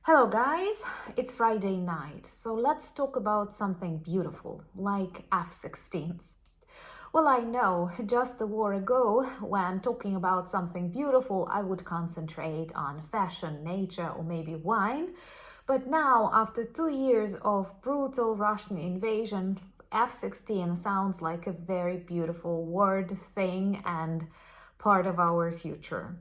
Hello guys, it's Friday night, so let's talk about something beautiful, like F-16s. Well, I know, just a war ago, when talking about something beautiful, I would concentrate on fashion, nature, or maybe wine. But now, after 2 years of brutal Russian invasion, F-16 sounds like a very beautiful word, thing, and part of our future.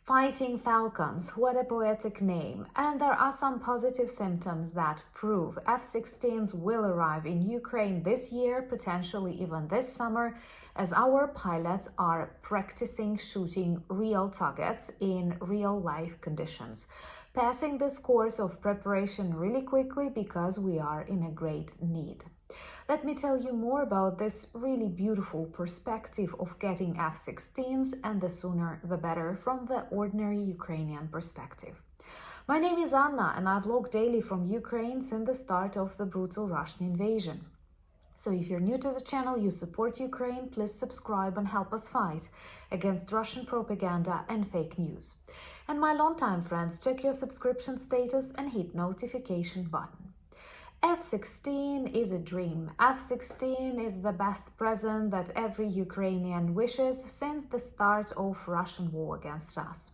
Fighting Falcons, what a poetic name. And there are some positive symptoms that prove F-16s will arrive in Ukraine this year, potentially even this summer, as our pilots are practicing shooting real targets in real-life conditions. Passing this course of preparation really quickly because we are in a great need. Let me tell you more about this really beautiful perspective of getting F-16s, and the sooner the better from the ordinary Ukrainian perspective. My name is Anna and I vlog daily from Ukraine since the start of the brutal Russian invasion. So if you're new to the channel, you support Ukraine, please subscribe and help us fight against Russian propaganda and fake news. And my longtime friends, check your subscription status and hit notification button. F-16 is a dream. F-16 is the best present that every Ukrainian wishes since the start of Russian war against us.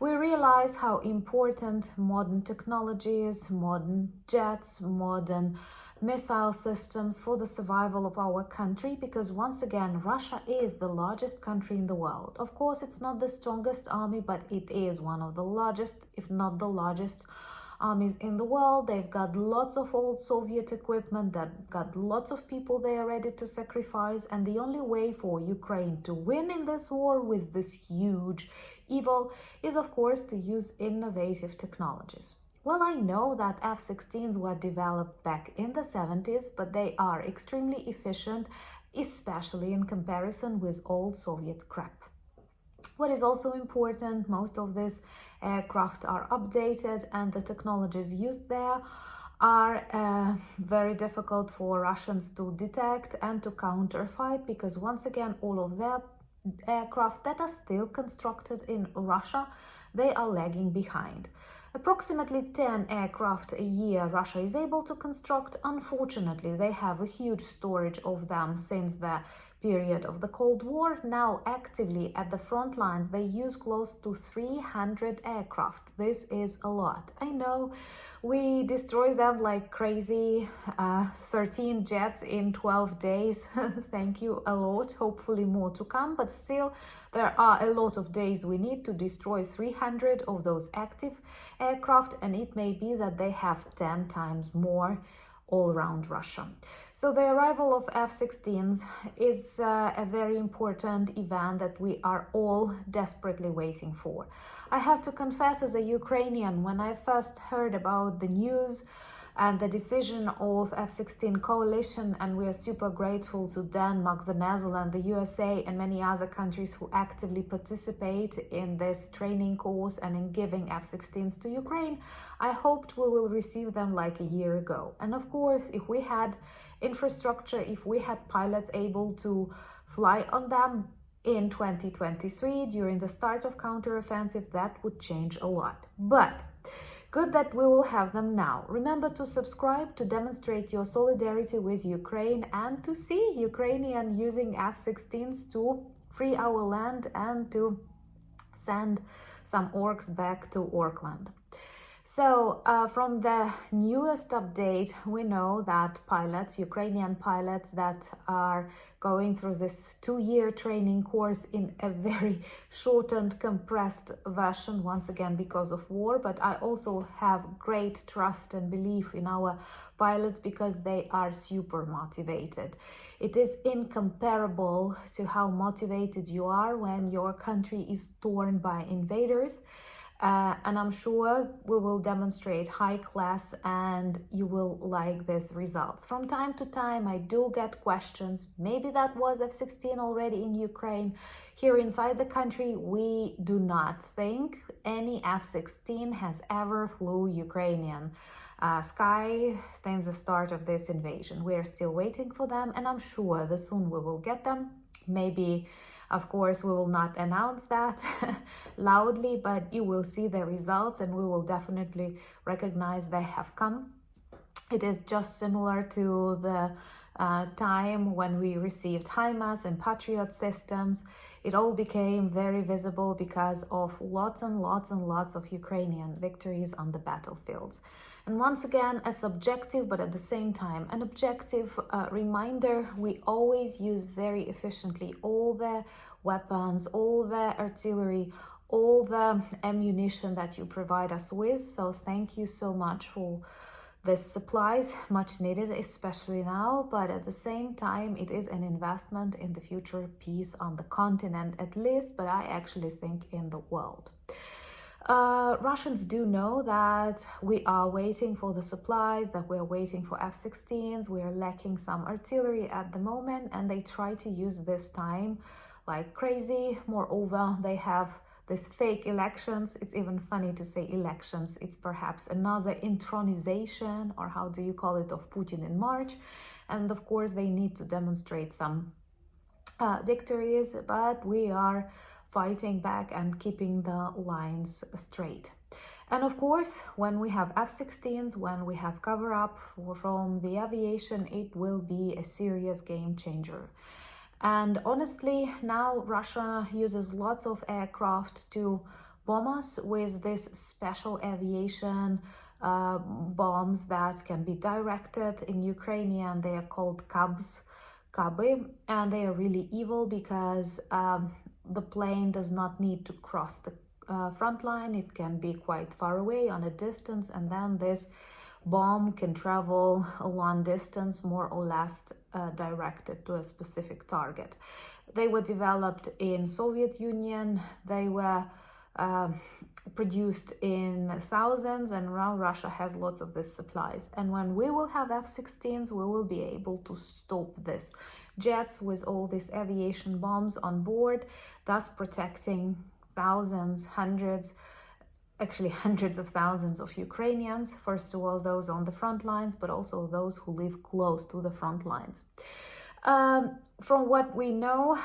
We realize how important modern technologies, modern jets, modern missile systems for the survival of our country, because once again, Russia is the largest country in the world. Of course, it's not the strongest army, but it is one of the largest, if not the largest, armies in the world. They've got lots of old Soviet equipment, that got lots of people they are ready to sacrifice, and the only way for Ukraine to win in this war with this huge evil is, of course, to use innovative technologies. Well, I know that F-16s were developed back in the 70s, but they are extremely efficient, especially in comparison with old Soviet crap. What is also important, most of these aircraft are updated and the technologies used there are very difficult for Russians to detect and to counterfight, because once again, all of their aircraft that are still constructed in Russia, they are lagging behind. Approximately 10 aircraft a year Russia is able to construct. Unfortunately, they have a huge storage of them since the period of the Cold War. Now actively at the front lines they use close to 300 aircraft. This is a lot. I know we destroy them like crazy, 13 jets in 12 days. Thank you a lot, hopefully more to come, but still there are a lot of days we need to destroy 300 of those active aircraft, and it may be that they have 10 times more all around Russia. So the arrival of F-16s is a very important event that we are all desperately waiting for. I have to confess, as a Ukrainian, when I first heard about the news and the decision of F-16 coalition, and we are super grateful to Denmark, the Netherlands, the USA, and many other countries who actively participate in this training course and in giving F-16s to Ukraine. I hoped we will receive them like a year ago. And of course, if we had infrastructure, if we had pilots able to fly on them in 2023 during the start of counteroffensive, that would change a lot. But good that we will have them now. Remember to subscribe to demonstrate your solidarity with Ukraine and to see Ukrainian using F-16s to free our land and to send some orcs back to Orkland. So from the newest update, we know that pilots, Ukrainian pilots that are going through this 2-year training course in a very shortened, compressed version, once again because of war, but I also have great trust and belief in our pilots because they are super motivated. It is incomparable to how motivated you are when your country is torn by invaders. And I'm sure we will demonstrate high class and you will like these results. From time to time, I do get questions. Maybe that was F-16 already in Ukraine. Here inside the country, we do not think any F-16 has ever flew Ukrainian sky since the start of this invasion. We are still waiting for them, and I'm sure that soon we will get them. Maybe Of course, we will not announce that loudly, but you will see the results and we will definitely recognize they have come. It is just similar to the time when we received HIMARS and Patriot systems. It all became very visible because of lots and lots and lots of Ukrainian victories on the battlefields. And once again, a subjective, but at the same time, an objective reminder, we always use very efficiently all the weapons, all the artillery, all the ammunition that you provide us with. So thank you so much for this supplies, much needed, especially now, but at the same time, it is an investment in the future peace on the continent at least, but I actually think in the world. Russians do know that we are waiting for the supplies, that we're waiting for F-16s, we are lacking some artillery at the moment, and they try to use this time like crazy. Moreover, they have this fake elections. It's even funny to say elections. It's perhaps another intronization, or how do you call it, of Putin in March. And of course, they need to demonstrate some victories, but we are fighting back and keeping the lines straight. And of course, when we have F-16s, when we have cover-up from the aviation, it will be a serious game changer. And honestly, now Russia uses lots of aircraft to bomb us with this special aviation bombs that can be directed. In Ukrainian, they are called Kaby, and they are really evil because the plane does not need to cross the front line. It can be quite far away on a distance, and then this bomb can travel a long distance, more or less directed to a specific target. They were developed in Soviet Union. They were produced in thousands, and now Russia has lots of these supplies. And when we will have F-16s, we will be able to stop this jets with all these aviation bombs on board, thus protecting thousands, actually hundreds of thousands of Ukrainians, first of all those on the front lines, but also those who live close to the front lines. From what we know,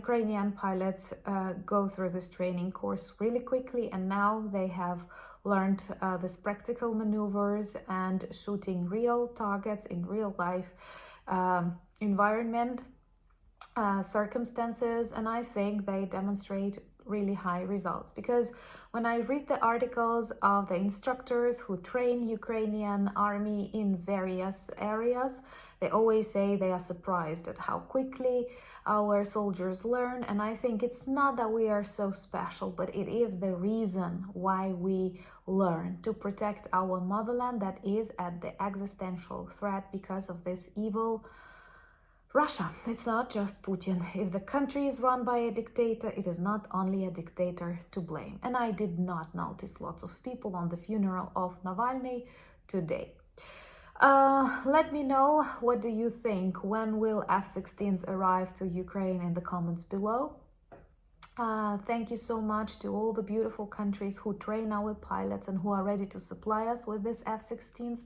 Ukrainian pilots go through this training course really quickly, and now they have learned these practical maneuvers and shooting real targets in real life environment circumstances, and I think they demonstrate really high results, because when I read the articles of the instructors who train Ukrainian army in various areas, they always say they are surprised at how quickly our soldiers learn. And I think it's not that we are so special, but it is the reason why we learn to protect our motherland that is at the existential threat because of this evil Russia. It's not just Putin. If the country is run by a dictator, it is not only a dictator to blame. And I did not notice lots of people on the funeral of Navalny today. Let me know, what do you think? When will F-16s arrive to Ukraine in the comments below? Thank you so much to all the beautiful countries who train our pilots and who are ready to supply us with these F-16s.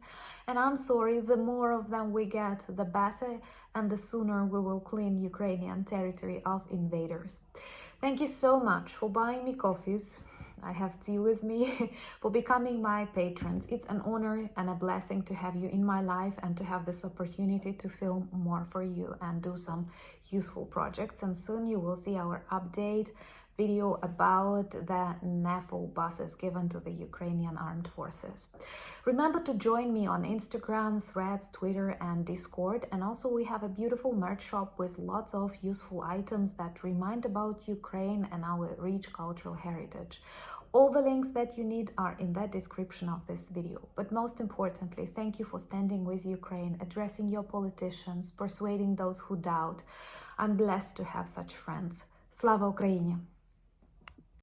And I'm sorry, the more of them we get, the better, and the sooner we will clean Ukrainian territory of invaders. Thank you so much for buying me coffees. I have tea with me, for becoming my patrons. It's an honor and a blessing to have you in my life and to have this opportunity to film more for you and do some useful projects. And soon you will see our update video about the NAFO buses given to the Ukrainian Armed Forces. Remember to join me on Instagram, Threads, Twitter, and Discord. And also we have a beautiful merch shop with lots of useful items that remind about Ukraine and our rich cultural heritage. All the links that you need are in the description of this video. But most importantly, thank you for standing with Ukraine, addressing your politicians, persuading those who doubt. I'm blessed to have such friends. Slava Ukraini!